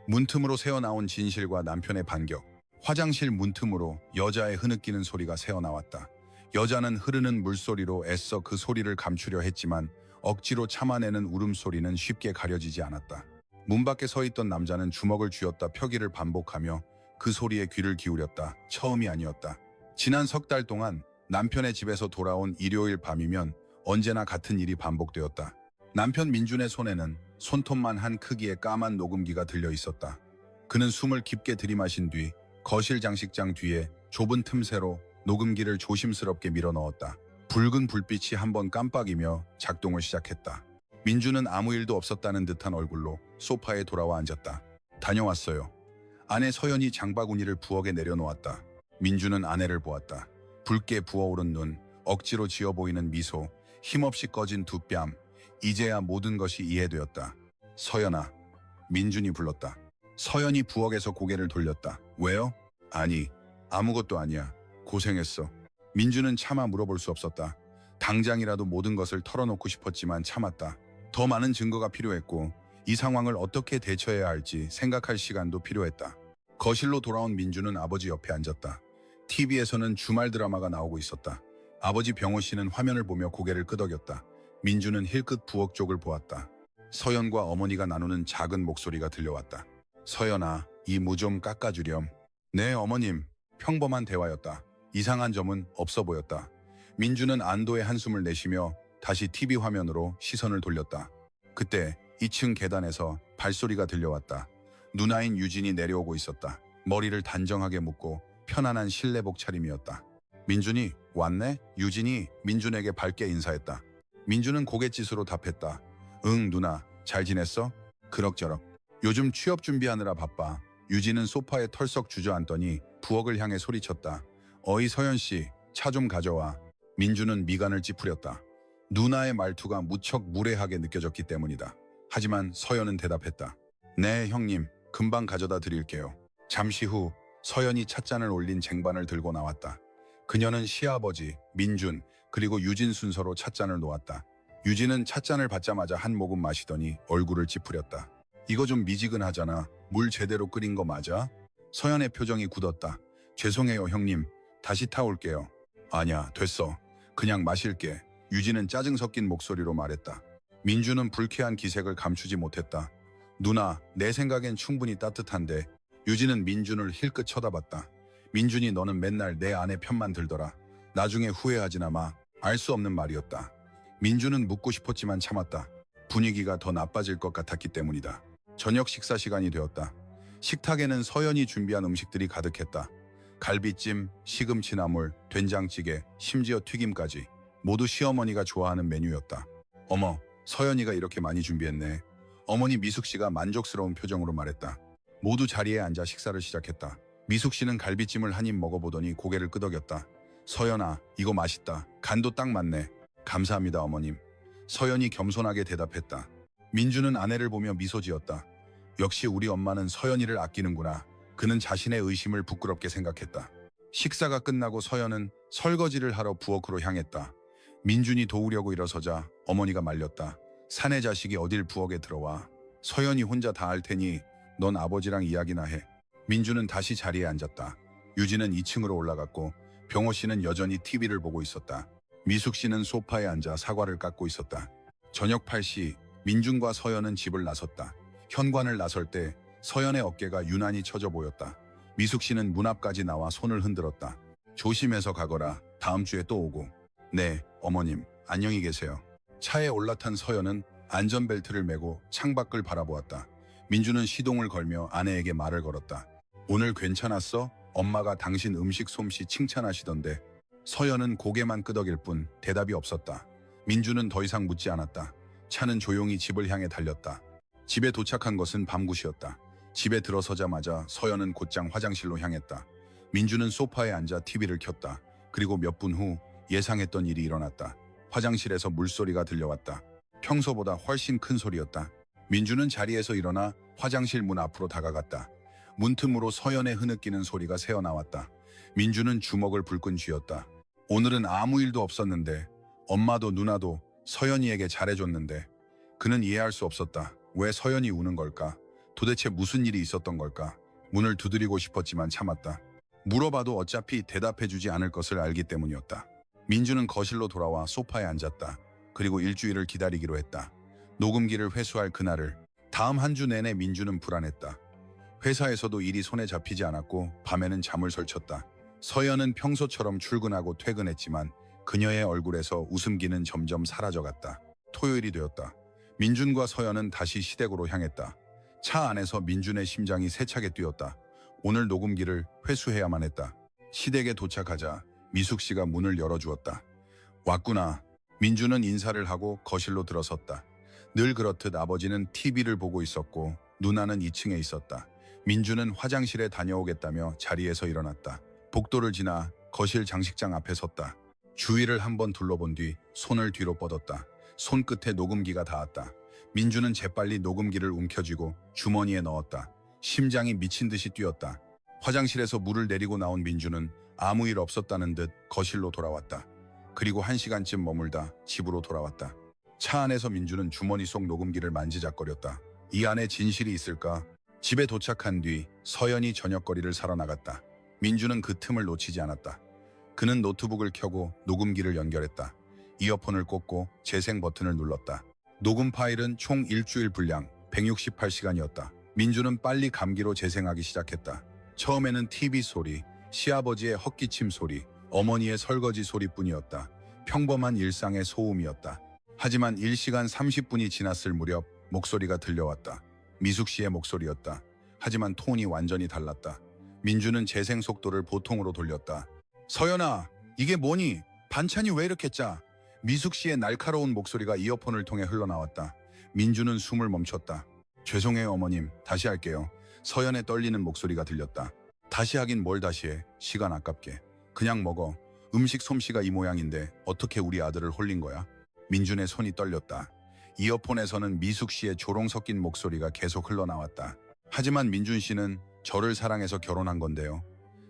문틈으로 새어나온 진실과 남편의 반격. 화장실 문틈으로 여자의 흐느끼는 소리가 새어나왔다. 여자는 흐르는 물소리로 애써 그 소리를 감추려 했지만 억지로 참아내는 울음소리는 쉽게 가려지지 않았다. 문 밖에 서 있던 남자는 주먹을 쥐었다 펴기를 반복하며 그 소리에 귀를 기울였다. 처음이 아니었다. 지난 석 달 동안 남편의 집에서 돌아온 일요일 밤이면 언제나 같은 일이 반복되었다. 남편 민준의 손에는 손톱만 한 크기의 까만 녹음기가 들려 있었다. 그는 숨을 깊게 들이마신 뒤 거실 장식장 뒤에 좁은 틈새로 녹음기를 조심스럽게 밀어 넣었다. 붉은 불빛이 한번 깜빡이며 작동을 시작했다. 민준은 아무 일도 없었다는 듯한 얼굴로 소파에 돌아와 앉았다. 다녀왔어요. 아내 서연이 장바구니를 부엌에 내려놓았다. 민준은 아내를 보았다. 붉게 부어오른 눈, 억지로 지어 보이는 미소, 힘없이 꺼진 두 뺨. 이제야 모든 것이 이해되었다. 서연아, 민준이 불렀다. 서연이 부엌에서 고개를 돌렸다. 왜요? 아니, 아무것도 아니야. 고생했어. 민준은 차마 물어볼 수 없었다. 당장이라도 모든 것을 털어놓고 싶었지만 참았다. 더 많은 증거가 필요했고 이 상황을 어떻게 대처해야 할지 생각할 시간도 필요했다. 거실로 돌아온 민준은 아버지 옆에 앉았다. TV에서는 주말 드라마가 나오고 있었다. 아버지 병호 씨는 화면을 보며 고개를 끄덕였다. 민준은 힐끗 부엌 쪽을 보았다. 서연과 어머니가 나누는 작은 목소리가 들려왔다. 서연아, 이 무 좀 깎아주렴. 네, 어머님. 평범한 대화였다. 이상한 점은 없어 보였다. 민준은 안도의 한숨을 내쉬며 다시 TV 화면으로 시선을 돌렸다. 그때 2층 계단에서 발소리가 들려왔다. 누나인 유진이 내려오고 있었다. 머리를 단정하게 묶고 편안한 실내복 차림이었다. 민준이 왔네? 유진이 민준에게 밝게 인사했다. 민준은 고갯짓으로 답했다. 응, 누나. 잘 지냈어? 그럭저럭. 요즘 취업 준비하느라 바빠. 유진은 소파에 털썩 주저앉더니 부엌을 향해 소리쳤다. 어이 서연씨, 차 좀 가져와. 민준은 미간을 찌푸렸다. 누나의 말투가 무척 무례하게 느껴졌기 때문이다. 하지만 서연은 대답했다. 네, 형님. 금방 가져다 드릴게요. 잠시 후 서연이 찻잔을 올린 쟁반을 들고 나왔다. 그녀는 시아버지, 민준, 그리고 유진 순서로 찻잔을 놓았다. 유진은 찻잔을 받자마자 한 모금 마시더니 얼굴을 찌푸렸다. 이거 좀 미지근하잖아. 물 제대로 끓인 거 맞아? 서연의 표정이 굳었다. 죄송해요, 형님. 다시 타올게요. 아니야, 됐어. 그냥 마실게. 유진은 짜증 섞인 목소리로 말했다. 민준은 불쾌한 기색을 감추지 못했다. 누나, 내 생각엔 충분히 따뜻한데. 유진은 민준을 힐끗 쳐다봤다. 민준이 너는 맨날 내 아내 편만 들더라. 나중에 후회하지나 마. 알 수 없는 말이었다. 민준은 묻고 싶었지만 참았다. 분위기가 더 나빠질 것 같았기 때문이다. 저녁 식사 시간이 되었다. 식탁에는 서연이 준비한 음식들이 가득했다. 갈비찜, 시금치나물, 된장찌개, 심지어 튀김까지. 모두 시어머니가 좋아하는 메뉴였다. 어머, 서연이가 이렇게 많이 준비했네. 어머니 미숙 씨가 만족스러운 표정으로 말했다. 모두 자리에 앉아 식사를 시작했다. 미숙 씨는 갈비찜을 한 입 먹어보더니 고개를 끄덕였다. 서연아, 이거 맛있다. 간도 딱 맞네. 감사합니다, 어머님. 서연이 겸손하게 대답했다. 민준은 아내를 보며 미소 지었다. 역시 우리 엄마는 서연이를 아끼는구나. 그는 자신의 의심을 부끄럽게 생각했다. 식사가 끝나고 서연은 설거지를 하러 부엌으로 향했다. 민준이 도우려고 일어서자 어머니가 말렸다. 사내 자식이 어딜 부엌에 들어와. 서연이 혼자 다 할 테니 넌 아버지랑 이야기나 해. 민준은 다시 자리에 앉았다. 유진은 2층으로 올라갔고 병호 씨는 여전히 TV를 보고 있었다. 미숙 씨는 소파에 앉아 사과를 깎고 있었다. 저녁 8시 민준과 서연은 집을 나섰다. 현관을 나설 때 서연의 어깨가 유난히 처져 보였다. 미숙 씨는 문 앞까지 나와 손을 흔들었다. 조심해서 가거라. 다음 주에 또 오고. 네, 어머님. 안녕히 계세요. 차에 올라탄 서연은 안전벨트를 매고 창밖을 바라보았다. 민준은 시동을 걸며 아내에게 말을 걸었다. 오늘 괜찮았어? 엄마가 당신 음식 솜씨 칭찬하시던데. 서연은 고개만 끄덕일 뿐 대답이 없었다. 민준은 더 이상 묻지 않았다. 차는 조용히 집을 향해 달렸다. 집에 도착한 것은 밤 9시였다. 집에 들어서자마자 서연은 곧장 화장실로 향했다. 민준은 소파에 앉아 TV를 켰다. 그리고 몇 분 후 예상했던 일이 일어났다. 화장실에서 물소리가 들려왔다. 평소보다 훨씬 큰 소리였다. 민준은 자리에서 일어나 화장실 문 앞으로 다가갔다. 문틈으로 서연의 흐느끼는 소리가 새어나왔다. 민준은 주먹을 불끈 쥐었다. 오늘은 아무 일도 없었는데, 엄마도 누나도 서연이에게 잘해줬는데. 그는 이해할 수 없었다. 왜 서연이 우는 걸까? 도대체 무슨 일이 있었던 걸까? 문을 두드리고 싶었지만 참았다. 물어봐도 어차피 대답해주지 않을 것을 알기 때문이었다. 민주는 거실로 돌아와 소파에 앉았다. 그리고 일주일을 기다리기로 했다. 녹음기를 회수할 그날을. 다음 한 주 내내 민주는 불안했다. 회사에서도 일이 손에 잡히지 않았고 밤에는 잠을 설쳤다. 서연은 평소처럼 출근하고 퇴근했지만 그녀의 얼굴에서 웃음기는 점점 사라져갔다. 토요일이 되었다. 민준과 서연은 다시 시댁으로 향했다. 차 안에서 민준의 심장이 세차게 뛰었다. 오늘 녹음기를 회수해야만 했다. 시댁에 도착하자 미숙 씨가 문을 열어주었다. 왔구나. 민준은 인사를 하고 거실로 들어섰다. 늘 그렇듯 아버지는 TV를 보고 있었고 누나는 2층에 있었다. 민준은 화장실에 다녀오겠다며 자리에서 일어났다. 복도를 지나 거실 장식장 앞에 섰다. 주위를 한번 둘러본 뒤 손을 뒤로 뻗었다. 손끝에 녹음기가 닿았다. 민준은 재빨리 녹음기를 움켜쥐고 주머니에 넣었다. 심장이 미친 듯이 뛰었다. 화장실에서 물을 내리고 나온 민준은 아무 일 없었다는 듯 거실로 돌아왔다. 그리고 1시간쯤 머물다 집으로 돌아왔다. 차 안에서 민준은 주머니 속 녹음기를 만지작거렸다. 이 안에 진실이 있을까? 집에 도착한 뒤 서연이 저녁거리를 사러 나갔다. 민준은 그 틈을 놓치지 않았다. 그는 노트북을 켜고 녹음기를 연결했다. 이어폰을 꽂고 재생 버튼을 눌렀다. 녹음 파일은 총 일주일 분량 168시간이었다. 민준은 빨리 감기로 재생하기 시작했다. 처음에는 TV 소리, 시아버지의 헛기침 소리, 어머니의 설거지 소리뿐이었다. 평범한 일상의 소음이었다. 하지만 1시간 30분이 지났을 무렵 목소리가 들려왔다. 미숙 씨의 목소리였다. 하지만 톤이 완전히 달랐다. 민준은 재생 속도를 보통으로 돌렸다. 서연아, 이게 뭐니? 반찬이 왜 이렇게 짜? 미숙 씨의 날카로운 목소리가 이어폰을 통해 흘러나왔다. 민준은 숨을 멈췄다. 죄송해요 어머님, 다시 할게요. 서연의 떨리는 목소리가 들렸다. 다시 하긴 뭘 다시 해. 시간 아깝게. 그냥 먹어. 음식 솜씨가 이 모양인데 어떻게 우리 아들을 홀린 거야? 민준의 손이 떨렸다. 이어폰에서는 미숙 씨의 조롱 섞인 목소리가 계속 흘러나왔다. 하지만 민준 씨는 저를 사랑해서 결혼한 건데요.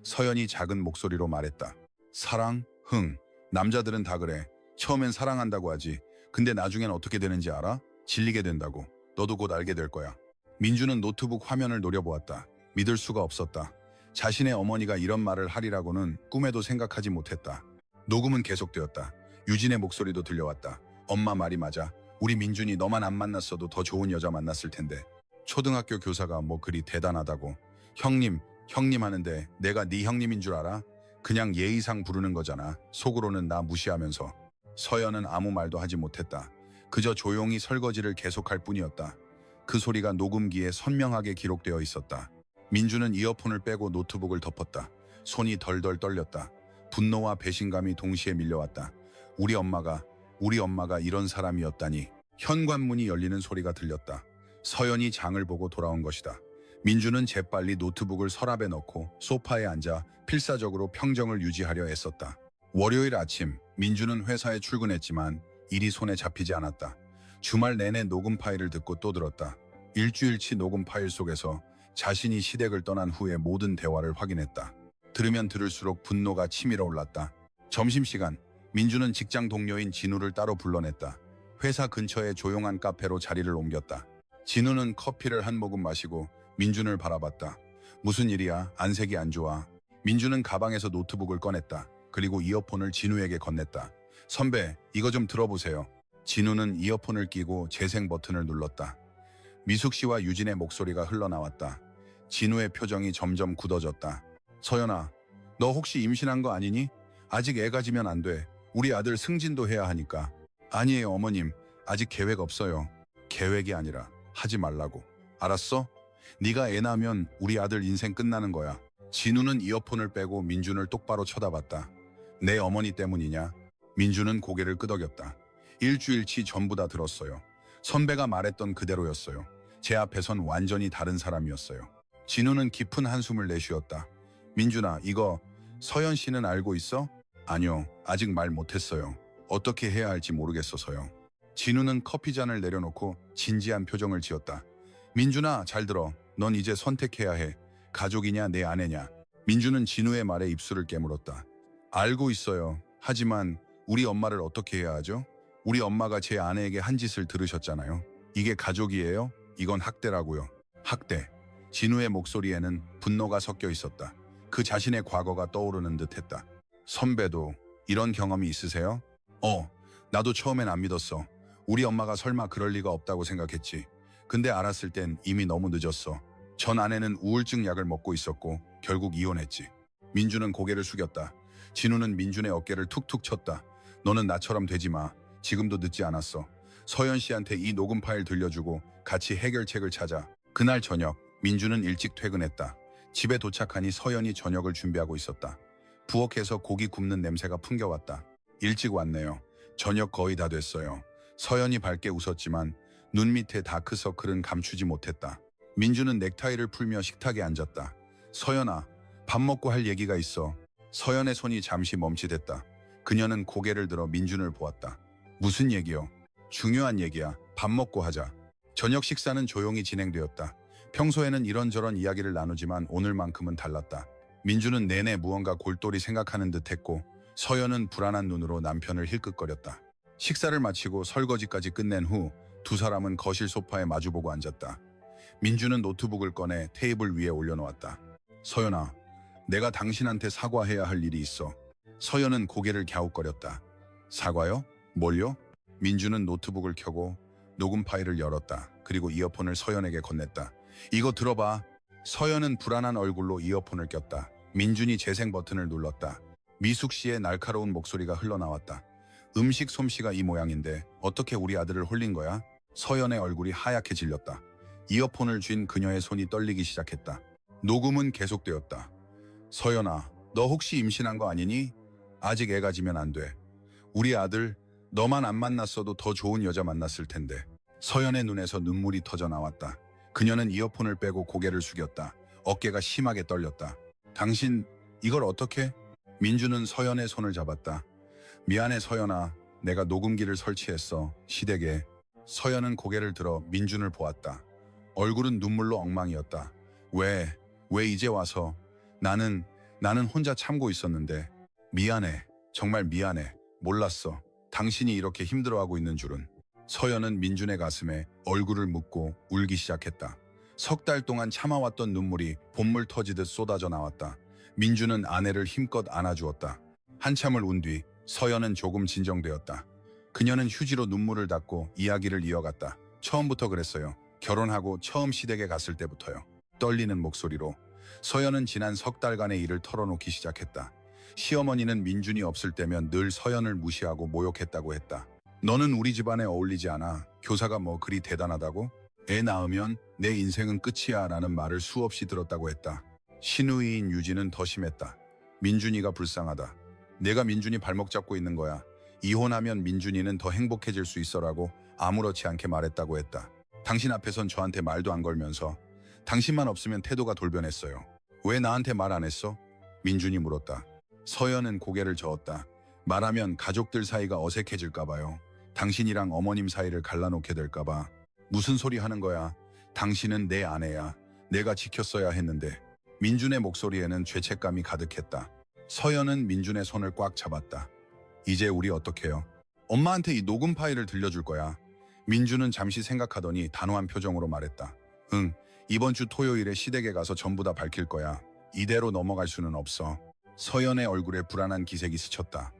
서연이 작은 목소리로 말했다. 사랑? 흥. 남자들은 다 그래. 처음엔 사랑한다고 하지. 근데 나중엔 어떻게 되는지 알아? 질리게 된다고. 너도 곧 알게 될 거야. 민준은 노트북 화면을 노려보았다. 믿을 수가 없었다. 자신의 어머니가 이런 말을 하리라고는 꿈에도 생각하지 못했다. 녹음은 계속되었다. 유진의 목소리도 들려왔다. 엄마 말이 맞아. 우리 민준이 너만 안 만났어도 더 좋은 여자 만났을 텐데. 초등학교 교사가 뭐 그리 대단하다고. 형님 하는데 내가 네 형님인 줄 알아? 그냥 예의상 부르는 거잖아. 속으로는 나 무시하면서. 서연은 아무 말도 하지 못했다. 그저 조용히 설거지를 계속할 뿐이었다. 그 소리가 녹음기에 선명하게 기록되어 있었다. 민주는 이어폰을 빼고 노트북을 덮었다. 손이 덜덜 떨렸다. 분노와 배신감이 동시에 밀려왔다. 우리 엄마가 이런 사람이었다니. 현관문이 열리는 소리가 들렸다. 서연이 장을 보고 돌아온 것이다. 민주는 재빨리 노트북을 서랍에 넣고 소파에 앉아 필사적으로 평정을 유지하려 애썼다. 월요일 아침, 민주는 회사에 출근했지만 일이 손에 잡히지 않았다. 주말 내내 녹음 파일을 듣고 또 들었다. 일주일치 녹음 파일 속에서 자신이 시댁을 떠난 후의 모든 대화를 확인했다. 들으면 들을수록 분노가 치밀어 올랐다. 점심시간, 민주는 직장 동료인 진우를 따로 불러냈다. 회사 근처의 조용한 카페로 자리를 옮겼다. 진우는 커피를 한 모금 마시고 민준을 바라봤다. 무슨 일이야? 안색이 안 좋아. 민준은 가방에서 노트북을 꺼냈다. 그리고 이어폰을 진우에게 건넸다. 선배, 이거 좀 들어보세요. 진우는 이어폰을 끼고 재생 버튼을 눌렀다. 미숙 씨와 유진의 목소리가 흘러나왔다. 진우의 표정이 점점 굳어졌다. 서연아, 너 혹시 임신한 거 아니니? 아직 애 가지면 안 돼. 우리 아들 승진도 해야 하니까. 아니에요 어머님, 아직 계획 없어요. 계획이 아니라 하지 말라고. 알았어? 네가 애 낳으면 우리 아들 인생 끝나는 거야. 진우는 이어폰을 빼고 민준을 똑바로 쳐다봤다. 내 어머니 때문이냐? 민준은 고개를 끄덕였다. 일주일치 전부 다 들었어요. 선배가 말했던 그대로였어요. 제 앞에선 완전히 다른 사람이었어요. 진우는 깊은 한숨을 내쉬었다. 민준아, 이거 서연 씨는 알고 있어? 아니요, 아직 말 못했어요. 어떻게 해야 할지 모르겠어서요. 진우는 커피잔을 내려놓고 진지한 표정을 지었다. 민준아, 잘 들어. 넌 이제 선택해야 해. 가족이냐 내 아내냐. 민준은 진우의 말에 입술을 깨물었다. 알고 있어요. 하지만 우리 엄마를 어떻게 해야 하죠? 우리 엄마가 제 아내에게 한 짓을 들으셨잖아요. 이게 가족이에요? 이건 학대라고요. 학대. 진우의 목소리에는 분노가 섞여 있었다. 그 자신의 과거가 떠오르는 듯했다. 선배도 이런 경험이 있으세요? 나도 처음엔 안 믿었어. 우리 엄마가 설마 그럴 리가 없다고 생각했지. 근데 알았을 땐 이미 너무 늦었어. 전 아내는 우울증 약을 먹고 있었고 결국 이혼했지. 민주는 고개를 숙였다. 진우는 민준의 어깨를 툭툭 쳤다. 너는 나처럼 되지 마. 지금도 늦지 않았어. 서연 씨한테 이 녹음 파일 들려주고 같이 해결책을 찾아. 그날 저녁 민주는 일찍 퇴근했다. 집에 도착하니 서연이 저녁을 준비하고 있었다. 부엌에서 고기 굽는 냄새가 풍겨왔다. 일찍 왔네요. 저녁 거의 다 됐어요. 서연이 밝게 웃었지만 눈 밑에 다크서클은 감추지 못했다. 민주는 넥타이를 풀며 식탁에 앉았다. 서연아, 밥 먹고 할 얘기가 있어. 서연의 손이 잠시 멈칫했다. 그녀는 고개를 들어 민준을 보았다. 무슨 얘기요? 중요한 얘기야. 밥 먹고 하자. 저녁 식사는 조용히 진행되었다. 평소에는 이런저런 이야기를 나누지만 오늘만큼은 달랐다. 민주는 내내 무언가 골똘히 생각하는 듯했고 서연은 불안한 눈으로 남편을 힐끗거렸다. 식사를 마치고 설거지까지 끝낸 후 두 사람은 거실 소파에 마주보고 앉았다. 민주는 노트북을 꺼내 테이블 위에 올려놓았다. 서연아, 내가 당신한테 사과해야 할 일이 있어. 서연은 고개를 갸웃거렸다. 사과요? 뭘요? 민주는 노트북을 켜고 녹음 파일을 열었다. 그리고 이어폰을 서연에게 건넸다. 이거 들어봐. 서연은 불안한 얼굴로 이어폰을 꼈다. 민준이 재생 버튼을 눌렀다. 미숙 씨의 날카로운 목소리가 흘러나왔다. 음식 솜씨가 이 모양인데 어떻게 우리 아들을 홀린 거야? 서연의 얼굴이 하얗게 질렸다. 이어폰을 쥔 그녀의 손이 떨리기 시작했다. 녹음은 계속되었다. 서연아, 너 혹시 임신한 거 아니니? 아직 애가 지면 안 돼. 우리 아들, 너만 안 만났어도 더 좋은 여자 만났을 텐데. 서연의 눈에서 눈물이 터져 나왔다. 그녀는 이어폰을 빼고 고개를 숙였다. 어깨가 심하게 떨렸다. 당신, 이걸 어떻게? 민주는 서연의 손을 잡았다. 미안해 서연아, 내가 녹음기를 설치했어. 시댁에. 서연은 고개를 들어 민준을 보았다. 얼굴은 눈물로 엉망이었다. 왜 이제 와서? 나는 혼자 참고 있었는데. 미안해. 정말 미안해. 몰랐어. 당신이 이렇게 힘들어하고 있는 줄은. 서연은 민준의 가슴에 얼굴을 묻고 울기 시작했다. 석 달 동안 참아왔던 눈물이 봇물 터지듯 쏟아져 나왔다. 민준은 아내를 힘껏 안아주었다. 한참을 운 뒤 서연은 조금 진정되었다. 그녀는 휴지로 눈물을 닦고 이야기를 이어갔다. 처음부터 그랬어요. 결혼하고 처음 시댁에 갔을 때부터요. 떨리는 목소리로 서연은 지난 석 달간의 일을 털어놓기 시작했다. 시어머니는 민준이 없을 때면 늘 서연을 무시하고 모욕했다고 했다. 너는 우리 집안에 어울리지 않아. 교사가 뭐 그리 대단하다고? 애 낳으면 내 인생은 끝이야 라는 말을 수없이 들었다고 했다. 신우이인 유진은 더 심했다. 민준이가 불쌍하다. 내가 민준이 발목 잡고 있는 거야. 이혼하면 민준이는 더 행복해질 수 있어라고 아무렇지 않게 말했다고 했다. 당신 앞에선 저한테 말도 안 걸면서 당신만 없으면 태도가 돌변했어요. 왜 나한테 말 안 했어? 민준이 물었다. 서연은 고개를 저었다. 말하면 가족들 사이가 어색해질까 봐요. 당신이랑 어머님 사이를 갈라놓게 될까 봐. 무슨 소리 하는 거야. 당신은 내 아내야. 내가 지켰어야 했는데. 민준의 목소리에는 죄책감이 가득했다. 서연은 민준의 손을 꽉 잡았다. 이제 우리 어떡해요? 엄마한테 이 녹음 파일을 들려줄 거야. 민준은 잠시 생각하더니 단호한 표정으로 말했다. 응, 이번 주 토요일에 시댁에 가서 전부 다 밝힐 거야. 이대로 넘어갈 수는 없어. 서연의 얼굴에 불안한 기색이 스쳤다.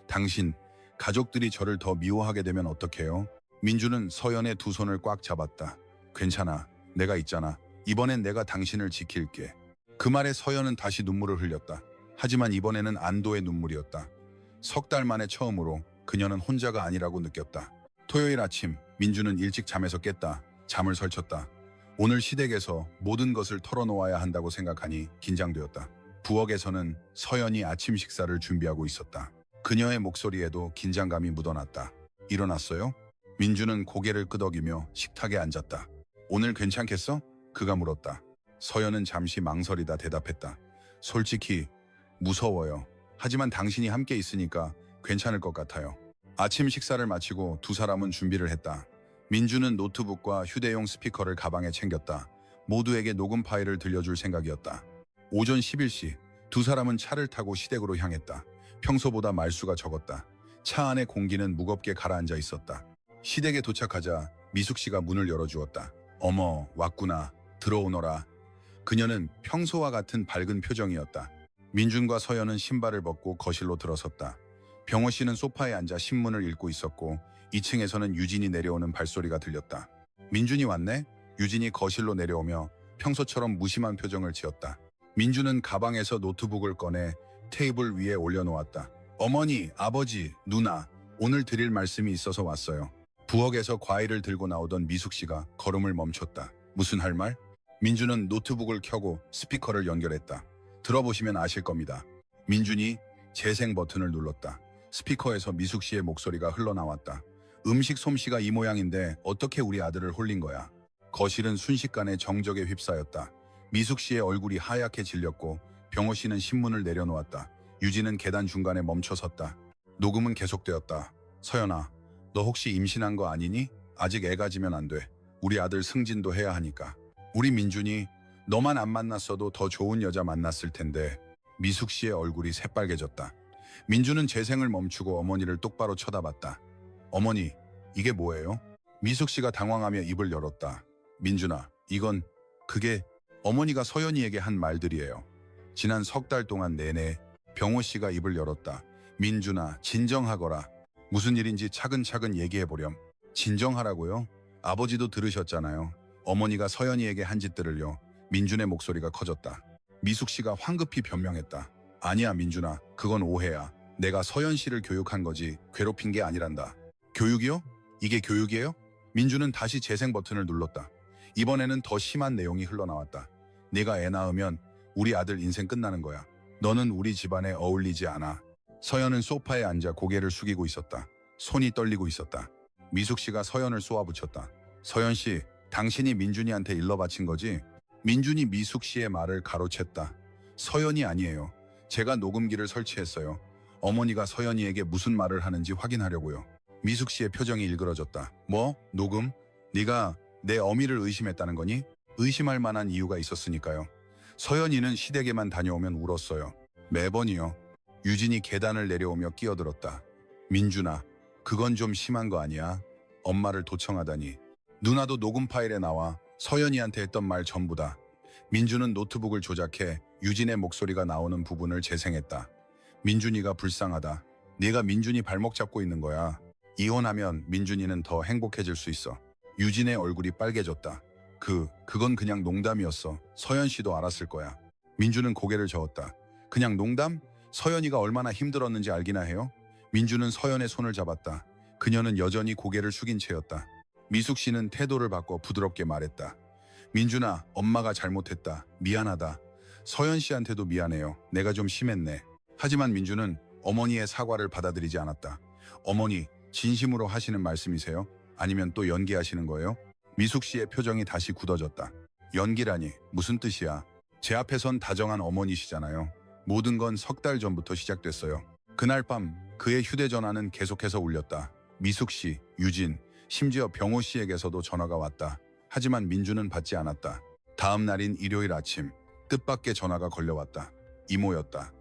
당신, 가족들이 저를 더 미워하게 되면 어떡해요? 민준은 서연의 두 손을 꽉 잡았다. 괜찮아, 내가 있잖아. 이번엔 내가 당신을 지킬게. 그 말에 서연은 다시 눈물을 흘렸다. 하지만 이번에는 안도의 눈물이었다. 석 달 만에 처음으로 그녀는 혼자가 아니라고 느꼈다. 토요일 아침 민주는 일찍 잠에서 깼다. 잠을 설쳤다. 오늘 시댁에서 모든 것을 털어놓아야 한다고 생각하니 긴장되었다. 부엌에서는 서연이 아침 식사를 준비하고 있었다. 그녀의 목소리에도 긴장감이 묻어났다. 일어났어요? 민주는 고개를 끄덕이며 식탁에 앉았다. 오늘 괜찮겠어? 그가 물었다. 서연은 잠시 망설이다 대답했다. 솔직히 무서워요. 하지만 당신이 함께 있으니까 괜찮을 것 같아요. 아침 식사를 마치고 두 사람은 준비를 했다. 민주는 노트북과 휴대용 스피커를 가방에 챙겼다. 모두에게 녹음 파일을 들려줄 생각이었다. 오전 11시 두 사람은 차를 타고 시댁으로 향했다. 평소보다 말수가 적었다. 차 안의 공기는 무겁게 가라앉아 있었다. 시댁에 도착하자 미숙 씨가 문을 열어주었다. 어머, 왔구나. 들어오너라. 그녀는 평소와 같은 밝은 표정이었다. 민준과 서연은 신발을 벗고 거실로 들어섰다. 병호 씨는 소파에 앉아 신문을 읽고 있었고 2층에서는 유진이 내려오는 발소리가 들렸다. 민준이 왔네? 유진이 거실로 내려오며 평소처럼 무심한 표정을 지었다. 민준은 가방에서 노트북을 꺼내 테이블 위에 올려놓았다. 어머니, 아버지, 누나, 오늘 드릴 말씀이 있어서 왔어요. 부엌에서 과일을 들고 나오던 미숙 씨가 걸음을 멈췄다. 무슨 할 말? 민준은 노트북을 켜고 스피커를 연결했다. 들어보시면 아실 겁니다. 민준이 재생 버튼을 눌렀다. 스피커에서 미숙 씨의 목소리가 흘러나왔다. 음식 솜씨가 이 모양인데 어떻게 우리 아들을 홀린 거야? 거실은 순식간에 정적에 휩싸였다. 미숙 씨의 얼굴이 하얗게 질렸고 병호 씨는 신문을 내려놓았다. 유진은 계단 중간에 멈춰섰다. 녹음은 계속되었다. 서연아, 너 혹시 임신한 거 아니니? 아직 애 가지면 안 돼. 우리 아들 승진도 해야 하니까. 우리 민준이 너만 안 만났어도 더 좋은 여자 만났을 텐데. 미숙 씨의 얼굴이 새빨개졌다. 민준은 재생을 멈추고 어머니를 똑바로 쳐다봤다. 어머니, 이게 뭐예요? 미숙 씨가 당황하며 입을 열었다. 민준아, 이건 그게 어머니가 서연이에게 한 말들이에요. 지난 석 달 동안 내내. 병호 씨가 입을 열었다. 민준아, 진정하거라. 무슨 일인지 차근차근 얘기해보렴. 진정하라고요? 아버지도 들으셨잖아요. 어머니가 서연이에게 한 짓들을요. 민준의 목소리가 커졌다. 미숙 씨가 황급히 변명했다. 아니야, 민준아. 그건 오해야. 내가 서연 씨를 교육한 거지 괴롭힌 게 아니란다. 교육이요? 이게 교육이에요? 민준은 다시 재생 버튼을 눌렀다. 이번에는 더 심한 내용이 흘러나왔다. 네가 애 낳으면 우리 아들 인생 끝나는 거야. 너는 우리 집안에 어울리지 않아. 서연은 소파에 앉아 고개를 숙이고 있었다. 손이 떨리고 있었다. 미숙 씨가 서연을 쏘아붙였다. 서연 씨, 당신이 민준이한테 일러 바친 거지? 민준이 미숙 씨의 말을 가로챘다. 서연이 아니에요. 제가 녹음기를 설치했어요. 어머니가 서연이에게 무슨 말을 하는지 확인하려고요. 미숙 씨의 표정이 일그러졌다. 뭐? 녹음? 네가 내 어미를 의심했다는 거니? 의심할 만한 이유가 있었으니까요. 서연이는 시댁에만 다녀오면 울었어요. 매번이요. 유진이 계단을 내려오며 끼어들었다. 민준아, 그건 좀 심한 거 아니야? 엄마를 도청하다니. 누나도 녹음 파일에 나와. 서연이한테 했던 말 전부다. 민준은 노트북을 조작해 유진의 목소리가 나오는 부분을 재생했다. 민준이가 불쌍하다. 네가 민준이 발목 잡고 있는 거야. 이혼하면 민준이는 더 행복해질 수 있어. 유진의 얼굴이 빨개졌다. 그건 그냥 농담이었어. 서연 씨도 알았을 거야. 민준은 고개를 저었다. 그냥 농담? 서연이가 얼마나 힘들었는지 알기나 해요? 민준은 서연의 손을 잡았다. 그녀는 여전히 고개를 숙인 채였다. 미숙 씨는 태도를 바꿔 부드럽게 말했다. 민준아, 엄마가 잘못했다. 미안하다. 서연 씨한테도 미안해요. 내가 좀 심했네. 하지만 민준은 어머니의 사과를 받아들이지 않았다. 어머니, 진심으로 하시는 말씀이세요? 아니면 또 연기하시는 거예요? 미숙 씨의 표정이 다시 굳어졌다. 연기라니 무슨 뜻이야? 제 앞에선 다정한 어머니시잖아요. 모든 건 석 달 전부터 시작됐어요. 그날 밤 그의 휴대전화는 계속해서 울렸다. 미숙 씨, 유진, 심지어 병호 씨에게서도 전화가 왔다. 하지만 민준은 받지 않았다. 다음 날인 일요일 아침, 뜻밖의 전화가 걸려왔다. 이모였다.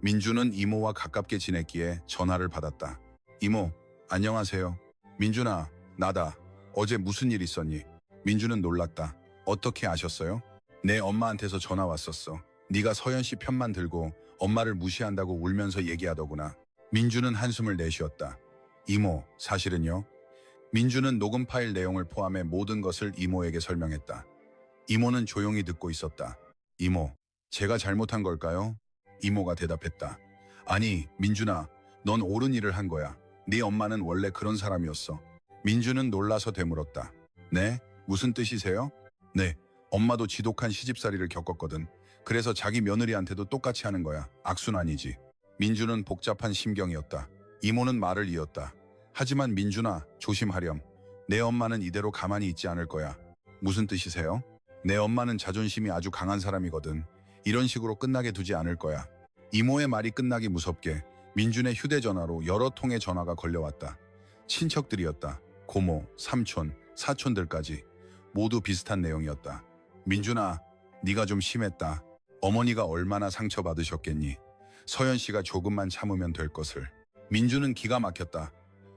민준은 이모와 가깝게 지냈기에 전화를 받았다. 이모, 안녕하세요. 민준아, 나다. 어제 무슨 일 있었니? 민준은 놀랐다. 어떻게 아셨어요? 내 엄마한테서 전화 왔었어. 네가 서연 씨 편만 들고 엄마를 무시한다고 울면서 얘기하더구나. 민준은 한숨을 내쉬었다. 이모, 사실은요? 민준은 녹음 파일 내용을 포함해 모든 것을 이모에게 설명했다. 이모는 조용히 듣고 있었다. 이모, 제가 잘못한 걸까요? 이모가 대답했다. 아니, 민준아, 넌 옳은 일을 한 거야. 네 엄마는 원래 그런 사람이었어. 민준은 놀라서 되물었다. 네? 무슨 뜻이세요? 네, 엄마도 지독한 시집살이를 겪었거든. 그래서 자기 며느리한테도 똑같이 하는 거야. 악순환이지. 민준은 복잡한 심경이었다. 이모는 말을 이었다. 하지만 민준아, 조심하렴. 내 엄마는 이대로 가만히 있지 않을 거야. 무슨 뜻이세요? 내 엄마는 자존심이 아주 강한 사람이거든. 이런 식으로 끝나게 두지 않을 거야. 이모의 말이 끝나기 무섭게 민준의 휴대전화로 여러 통의 전화가 걸려왔다. 친척들이었다. 고모, 삼촌, 사촌들까지. 모두 비슷한 내용이었다. 민준아, 네가 좀 심했다. 어머니가 얼마나 상처받으셨겠니? 서연 씨가 조금만 참으면 될 것을. 민준은 기가 막혔다.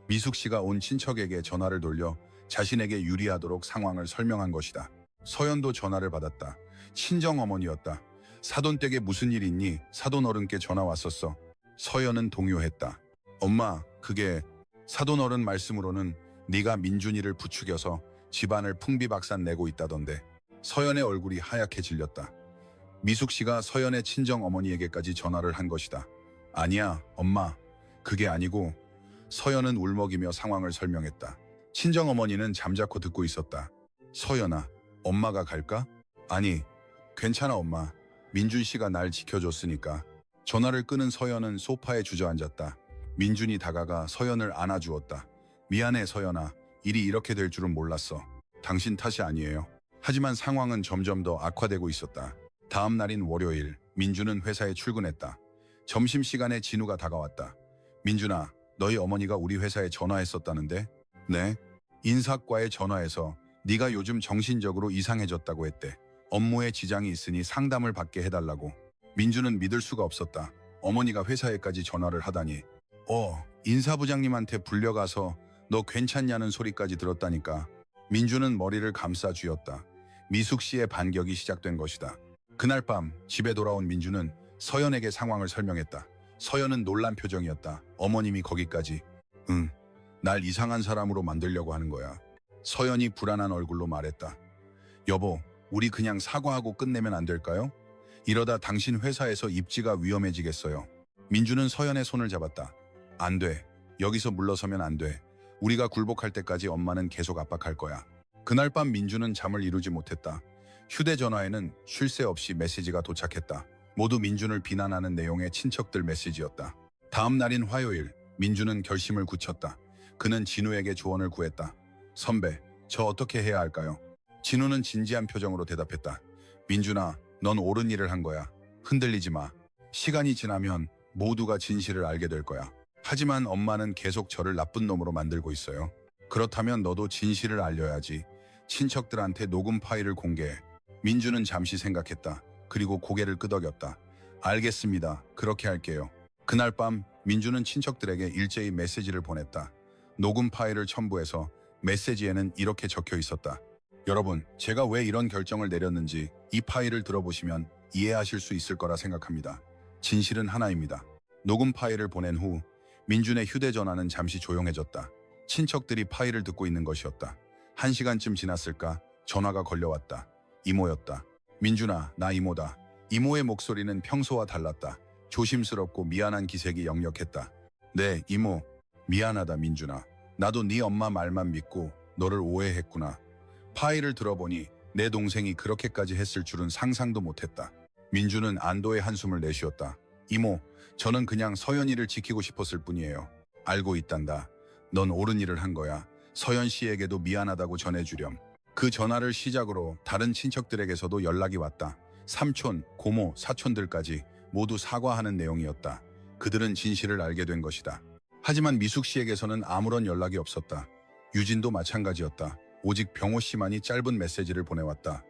미숙 씨가 온 친척에게 전화를 돌려 자신에게 유리하도록 상황을 설명한 것이다. 서연도 전화를 받았다. 친정어머니였다. 사돈댁에 무슨 일 있니? 사돈어른께 전화 왔었어. 서연은 동요했다. 엄마, 그게 사돈어른 말씀으로는 네가 민준이를 부추겨서 집안을 풍비박산 내고 있다던데. 서연의 얼굴이 하얗게 질렸다. 미숙 씨가 서연의 친정어머니에게까지 전화를 한 것이다. 아니야, 엄마. 그게 아니고. 서연은 울먹이며 상황을 설명했다. 친정어머니는 잠자코 듣고 있었다. 서연아, 엄마가 갈까? 아니, 괜찮아 엄마. 민준 씨가 날 지켜줬으니까. 전화를 끊은 서연은 소파에 주저앉았다. 민준이 다가가 서연을 안아주었다. 미안해 서연아. 일이 이렇게 될 줄은 몰랐어. 당신 탓이 아니에요. 하지만 상황은 점점 더 악화되고 있었다. 다음 날인 월요일, 민준은 회사에 출근했다. 점심시간에 진우가 다가왔다. 민준아, 너희 어머니가 우리 회사에 전화했었다는데? 네? 인사과에 전화해서 네가 요즘 정신적으로 이상해졌다고 했대. 업무에 지장이 있으니 상담을 받게 해달라고. 민준은 믿을 수가 없었다. 어머니가 회사에까지 전화를 하다니. 인사부장님한테 불려가서 너 괜찮냐는 소리까지 들었다니까. 민준은 머리를 감싸 쥐었다. 미숙 씨의 반격이 시작된 것이다. 그날 밤 집에 돌아온 민준은 서연에게 상황을 설명했다. 서연은 놀란 표정이었다. 어머님이 거기까지. 응, 날 이상한 사람으로 만들려고 하는 거야. 서연이 불안한 얼굴로 말했다. 여보, 우리 그냥 사과하고 끝내면 안 될까요? 이러다 당신 회사에서 입지가 위험해지겠어요. 민준은 서연의 손을 잡았다. 안 돼. 여기서 물러서면 안 돼. 우리가 굴복할 때까지 엄마는 계속 압박할 거야. 그날 밤 민준은 잠을 이루지 못했다. 휴대전화에는 쉴 새 없이 메시지가 도착했다. 모두 민준을 비난하는 내용의 친척들 메시지였다. 다음 날인 화요일, 민준은 결심을 굳혔다. 그는 진우에게 조언을 구했다. 선배, 저 어떻게 해야 할까요? 진우는 진지한 표정으로 대답했다. 민준아, 넌 옳은 일을 한 거야. 흔들리지 마. 시간이 지나면 모두가 진실을 알게 될 거야. 하지만 엄마는 계속 저를 나쁜 놈으로 만들고 있어요. 그렇다면 너도 진실을 알려야지. 친척들한테 녹음 파일을 공개해. 민준은 잠시 생각했다. 그리고 고개를 끄덕였다. 알겠습니다. 그렇게 할게요. 그날 밤 민준은 친척들에게 일제히 메시지를 보냈다. 녹음 파일을 첨부해서 메시지에는 이렇게 적혀 있었다. 여러분, 제가 왜 이런 결정을 내렸는지 이 파일을 들어보시면 이해하실 수 있을 거라 생각합니다. 진실은 하나입니다. 녹음 파일을 보낸 후 민준의 휴대전화는 잠시 조용해졌다. 친척들이 파일을 듣고 있는 것이었다. 1시간쯤 지났을까 전화가 걸려왔다. 이모였다. 민준아, 나 이모다. 이모의 목소리는 평소와 달랐다. 조심스럽고 미안한 기색이 역력했다. 네, 이모. 미안하다, 민준아. 나도 네 엄마 말만 믿고 너를 오해했구나. 파일을 들어보니 내 동생이 그렇게까지 했을 줄은 상상도 못했다. 민준은 안도의 한숨을 내쉬었다. 이모, 저는 그냥 서연이를 지키고 싶었을 뿐이에요. 알고 있단다. 넌 옳은 일을 한 거야. 서연 씨에게도 미안하다고 전해주렴. 그 전화를 시작으로 다른 친척들에게서도 연락이 왔다. 삼촌, 고모, 사촌들까지 모두 사과하는 내용이었다. 그들은 진실을 알게 된 것이다. 하지만 미숙 씨에게서는 아무런 연락이 없었다. 유진도 마찬가지였다. 오직 병호 씨만이 짧은 메시지를 보내왔다.